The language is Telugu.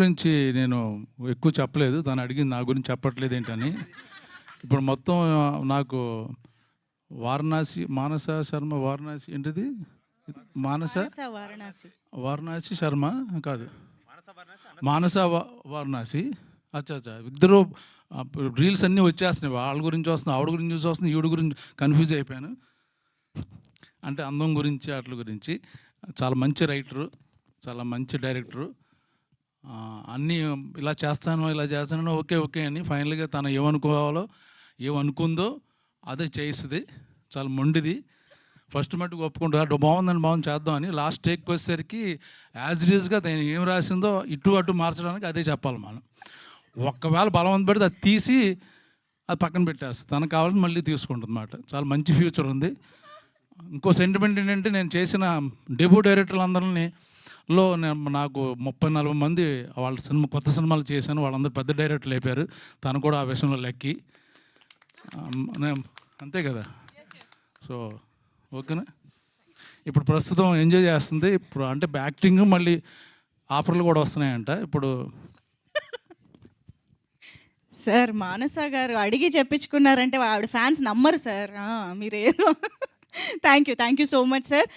గురించి నేను ఎక్కువ చెప్పలేదు. తను అడిగింది నా గురించి చెప్పట్లేదు ఏంటని. ఇప్పుడు మొత్తం నాకు మానస శర్మ వారణాసి ఏంటిది? మానస వారణాసి శర్మ కాదు, వారణాసి. అచ్చా అచ్చా, ఇద్దరు రీల్స్ అన్నీ వచ్చేస్తున్నాయి. వాళ్ళ గురించి వస్తున్నాయి, ఆవిడ గురించి వస్తుంది, ఈవిడ గురించి కన్ఫ్యూజ్ అయిపోయాను. అంటే అందం గురించి వాటి గురించి. చాలా మంచి రైటరు, చాలా మంచి డైరెక్టరు. అన్నీ ఇలా చేస్తాను ఓకే ఓకే అని ఫైనల్గా తను ఏమనుకోవాలో ఏమనుకుందో అదే చేయిస్తుంది. చాలా మొండిది. ఫస్ట్ మట్టుకు ఒప్పుకుంటా బాగుంది చేద్దాం అని. లాస్ట్ టేక్కి వచ్చేసరికి యాజ్ ఇట్ ఈజ్గా తను ఏం రాసిందో ఇటు అటు మార్చడానికి అదే చెప్పాలి మనం. ఒక్కవేళ బలవంత పెడితే అది తీసి అది పక్కన పెట్టేస్తుంది. తనకు కావాలని మళ్ళీ తీసుకుంటుంది అన్నమాట. చాలా మంచి ఫ్యూచర్ ఉంది. ఇంకో సెంటిమెంట్ ఏంటంటే, నేను చేసిన డెబ్యూ డైరెక్టర్లు అందరినీ నాకు 30-40 మంది వాళ్ళ కొత్త సినిమాలు చేశాను. వాళ్ళందరూ పెద్ద డైరెక్టర్లు అయిపోయారు. తను కూడా ఆ విషయంలో లెక్కి. అంతే కదా. సో ఓకేనా. ఇప్పుడు ప్రస్తుతం ఎంజాయ్ చేస్తుంది. ఇప్పుడు అంటే యాక్టింగ్ మళ్ళీ ఆఫర్లు కూడా వస్తున్నాయంట ఇప్పుడు. సార్ మానస గారు అడిగి చెప్పించుకున్నారంటే ఆవిడ ఫ్యాన్స్ నమ్మరు సార్. మీరేదో thank you so much sir.